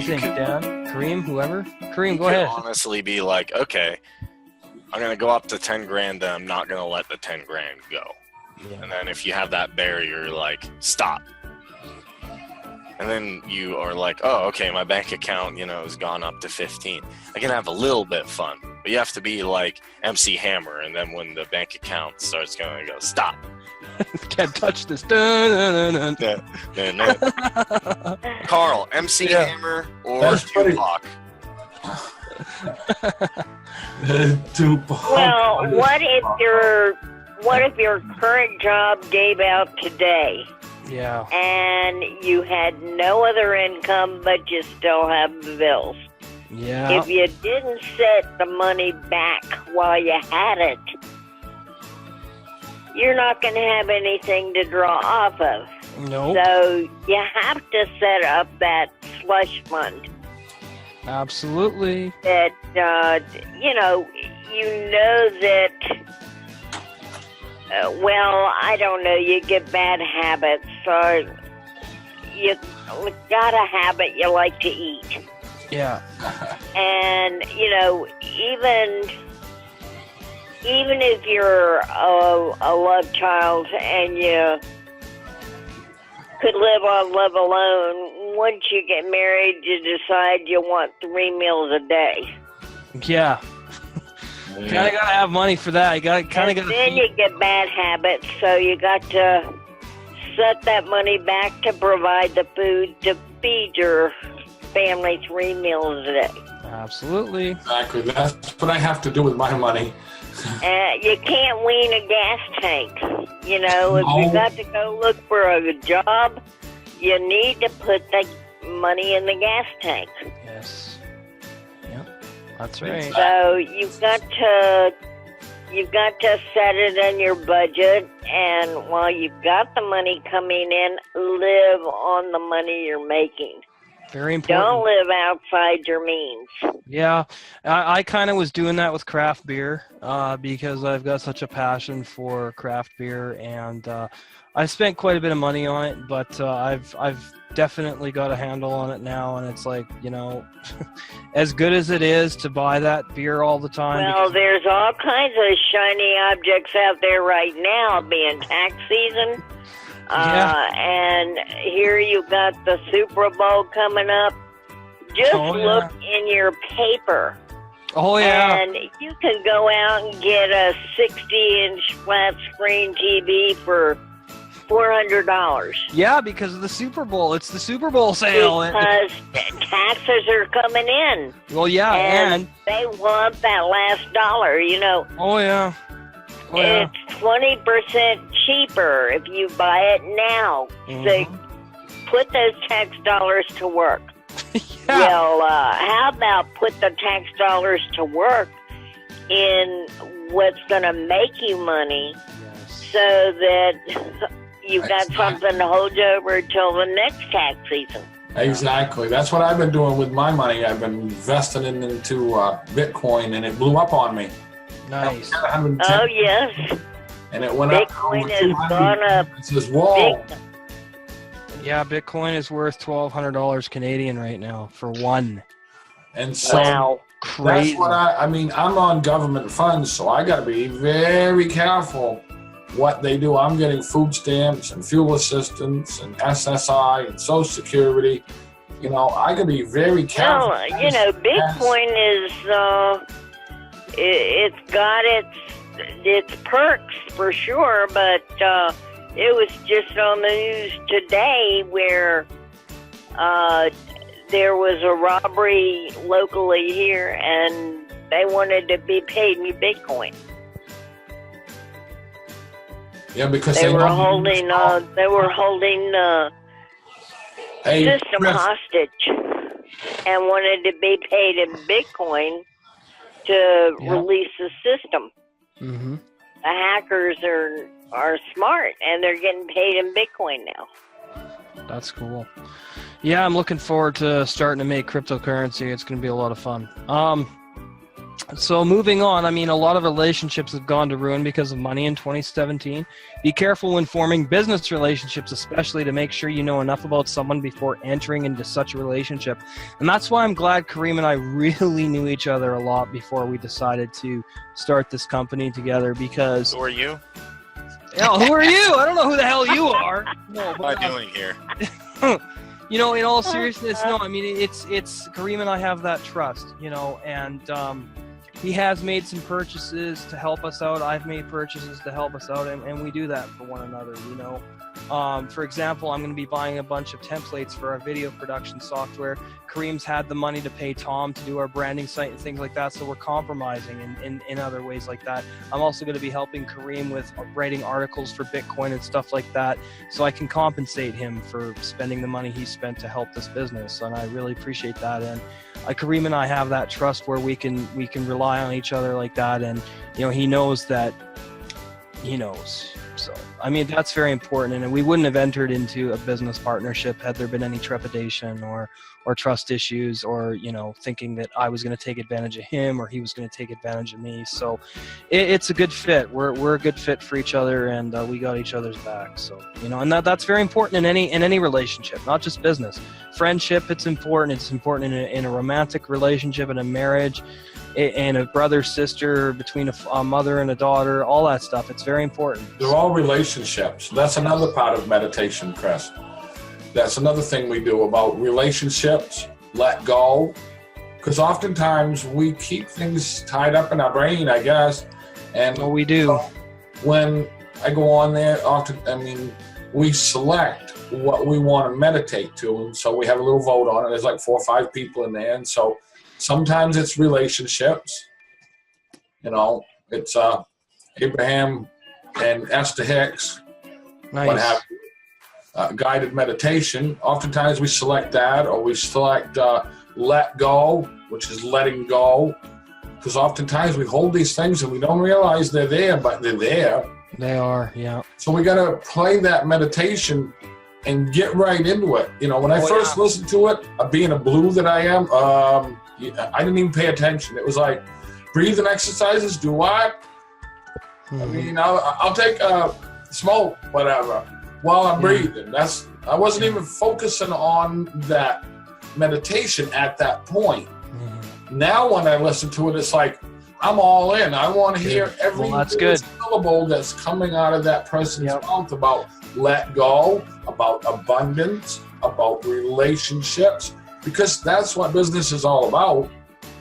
do you think, Dan? Kareem, whoever? Kareem, go ahead. Honestly be like, okay, I'm going to go up to 10 grand, then I'm not going to let the 10 grand go. Yeah. And then if you have that barrier, like, stop. And then you are like, oh, okay, my bank account, has gone up to 15. I can have a little bit of fun. But you have to be like MC Hammer, and then when the bank account starts going, go, stop. Can't touch this. Dun, dun, dun. Carl, MC Hammer or Tupac? Tupac. Well, what if your current job gave out today? Yeah. And you had no other income, but you still have the bills. Yeah. If you didn't set the money back while you had it, you're not going to have anything to draw off of. Nope. So you have to set up that slush fund. Absolutely. That, you know that, well, I don't know, you get bad habits, or you got a habit you like to eat. Yeah. And, even if you're a love child and you could live on love alone, once you get married, you decide you want 3 meals a day. Yeah. Kind of got to have money for that. You got to Then you get bad habits, so you got to set that money back to provide the food to feed your family 3 meals a day. Absolutely. Exactly. That's what I have to do with my money. You can't wean a gas tank. If you got to go look for a job, you need to put the money in the gas tank. Yes. Yep. That's right. So you've got to set it in your budget, and while you've got the money coming in, live on the money you're making. Very important. Don't live outside your means. Yeah, I kind of was doing that with craft beer because I've got such a passion for craft beer, and I spent quite a bit of money on it, but I've definitely got a handle on it now, and it's like, as good as it is to buy that beer all the time. Well, there's all kinds of shiny objects out there right now, being tax season. And here you got the Super Bowl coming up. Just look in your paper. Oh, yeah. And you can go out and get a 60-inch flat screen TV for $400. Yeah, because of the Super Bowl. It's the Super Bowl sale. Because taxes are coming in. Well, yeah, and they want that last dollar, Oh, yeah. Oh, yeah. It's 20% cheaper if you buy it now. So put those tax dollars to work. Yeah. Well, how about put the tax dollars to work in what's going to make you money, so that you've got something to hold you over until the next tax season. Exactly. That's what I've been doing with my money. I've been investing it into Bitcoin, and it blew up on me. Nice. Oh, yes. And it went up. Bitcoin has gone up. It says, whoa. Yeah, Bitcoin is worth $1,200 Canadian right now for one. And so crazy. That's what I'm on government funds, so I got to be very careful what they do. I'm getting food stamps and fuel assistance and SSI and Social Security. I got to be very careful. Well, Bitcoin is, it's got its perks for sure, but it was just on the news today where there was a robbery locally here, and they wanted to be paid in Bitcoin. Yeah, because they were holding system hostage and wanted to be paid in Bitcoin to release the system. Mm-hmm. The hackers are smart, and they're getting paid in Bitcoin now. That's cool. Yeah, I'm looking forward to starting to make cryptocurrency. It's going to be a lot of fun. So moving on, I mean, a lot of relationships have gone to ruin because of money in 2017. Be careful when forming business relationships, especially to make sure you know enough about someone before entering into such a relationship. And that's why I'm glad Kareem and I really knew each other a lot before we decided to start this company together, because... Who are you? Oh, who are you? I don't know who the hell you are. No, What am I doing here? You know, in all seriousness, no, I mean, it's Kareem and I have that trust, you know, and he has made some purchases to help us out. I've made purchases to help us out, and we do that for one another, you know. For example, I'm going to be buying a bunch of templates for our video production software. Kareem's had the money to pay Tom to do our branding site and things like that, so we're compromising in other ways like that. I'm also going to be helping Kareem with writing articles for Bitcoin and stuff like that, so I can compensate him for spending the money he spent to help this business, and I really appreciate that. And Kareem and I have that trust where we can rely on each other like that, and you know, he knows that he knows. So, I mean, that's very important, and we wouldn't have entered into a business partnership had there been any trepidation or trust issues, or, you know, thinking that I was going to take advantage of him or he was going to take advantage of me. So it's a good fit. We're a good fit for each other, and we got each other's back. So, you know, and that's very important in any relationship, not just business. Friendship, it's important. It's important in a romantic relationship, in a marriage, and a brother, sister, between a mother and a daughter, all that stuff. It's very important. They're all relationships. That's another part of meditation, Chris. That's another thing we do about relationships, let go. Because oftentimes we keep things tied up in our brain, I guess. And well, we do. When I go on there, we select what we want to meditate to. And so we have a little vote on it. There's like 4 or 5 people in there. And so sometimes it's relationships, you know, it's Abraham and Esther Hicks, Nice. what have you. Guided meditation. Oftentimes we select that, or we select let go, which is letting go, because oftentimes we hold these things and we don't realize they're there, but they're there. They are, yeah. So we got to play that meditation and get right into it. You know, when I first listened to it, being a blue that I am, I didn't even pay attention. It was like, breathing exercises, do what? Mm-hmm. I mean, I'll take smoke, whatever, while I'm breathing. I wasn't even focusing on that meditation at that point. Mm-hmm. Now when I listen to it, it's like, I'm all in. I want to hear every syllable that's coming out of that person's mouth about let go, about abundance, about relationships, because that's what business is all about.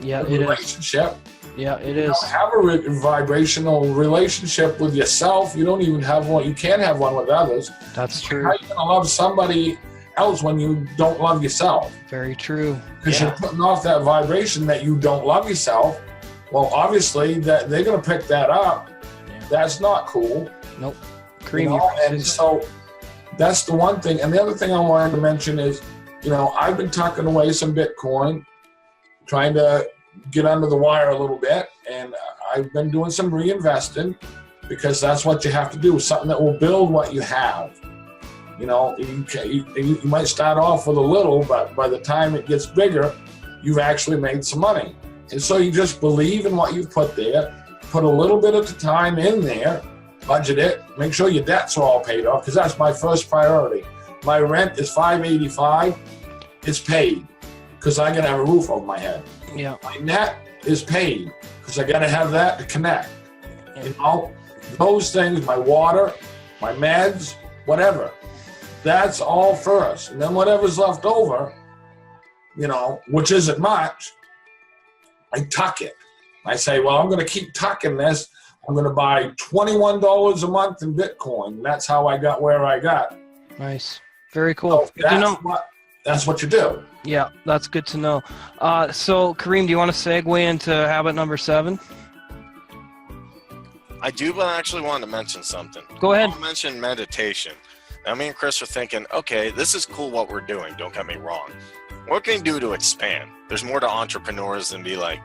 Yeah, it relationship. Yeah, it is. is. Have a vibrational relationship with yourself. You don't even have one. You can't have one with others. That's true. How are you going to love somebody else when you don't love yourself? Very true. Because you're putting off that vibration that you don't love yourself. Well, obviously, that they're going to pick that up. Yeah. That's not cool. Nope. Creamy. You know? And so that's the one thing. And the other thing I wanted to mention is, you know, I've been tucking away some Bitcoin, trying to get under the wire a little bit. And I've been doing some reinvesting, because that's what you have to do, something that will build what you have. You know, you might start off with a little, but by the time it gets bigger, you've actually made some money. And so you just believe in what you've put there, put a little bit at a time in there, budget it, make sure your debts are all paid off, because that's my first priority. My rent is $585. It's paid, because I gotta have a roof over my head. Yeah. My net is paid, because I gotta have that to connect. You know, those things, my water, my meds, whatever. That's all first. And then whatever's left over, you know, which isn't much, I tuck it. I say, well, I'm going to keep tucking this. I'm going to buy $21 a month in Bitcoin. That's how I got where I got. Nice. Very cool. So that's what you do. Yeah, that's good to know. So, Kareem, do you want to segue into habit number 7? I do, but I actually wanted to mention something. Go ahead. I mentioned meditation. Now, me and Chris are thinking, okay, this is cool what we're doing. Don't get me wrong. What can you do to expand? There's more to entrepreneurs than be like,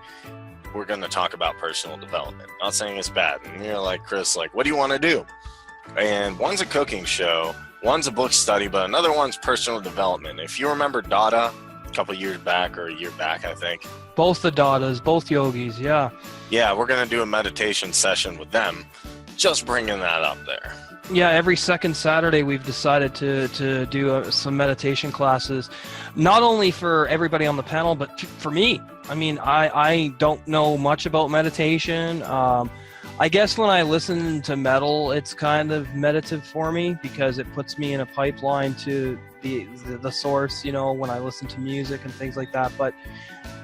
we're going to talk about personal development. Not saying it's bad. And you're like, Chris, like, what do you want to do? And one's a cooking show, one's a book study, but another one's personal development. If you remember Dada, a couple years back or a year back, I think. Both the Dadas, both yogis, yeah. Yeah, we're going to do a meditation session with them. Just bringing that up there. Yeah, every second Saturday we've decided to do some meditation classes, not only for everybody on the panel, but for me. I mean, I don't know much about meditation. I guess when I listen to metal, it's kind of meditative for me because it puts me in a pipeline to the source, you know, when I listen to music and things like that. But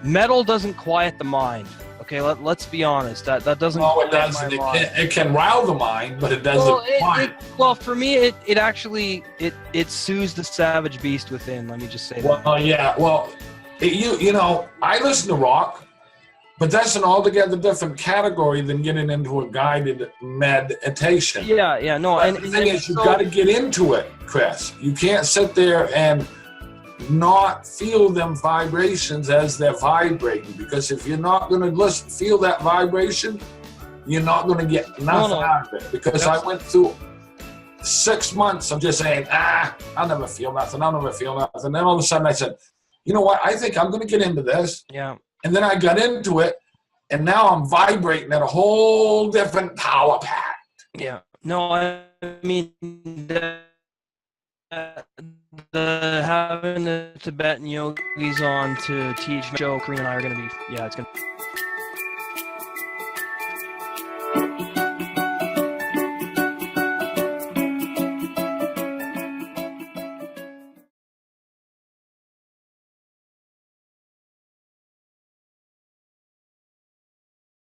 metal doesn't quiet the mind. Okay, let's be honest. That doesn't. No, it doesn't. It can rile the mind, but it doesn't. Well, for me, it actually soothes the savage beast within. Let me just say that. Well, yeah. Well, you know, I listen to rock, but that's an altogether different category than getting into a guided meditation. Yeah, no. But the thing is, you've got to get into it, Chris. You can't sit there and not feel them vibrations as they're vibrating, because if you're not going to feel that vibration, you're not going to get nothing out of it. Because I went through 6 months of just saying, I'll never feel nothing. And then all of a sudden I said, you know what, I think I'm going to get into this. Yeah. And then I got into it, and now I'm vibrating at a whole different power pack. Yeah. No, I mean, having the Tibetan yogis on to teach Joe, Karina and I are going to be, it's going to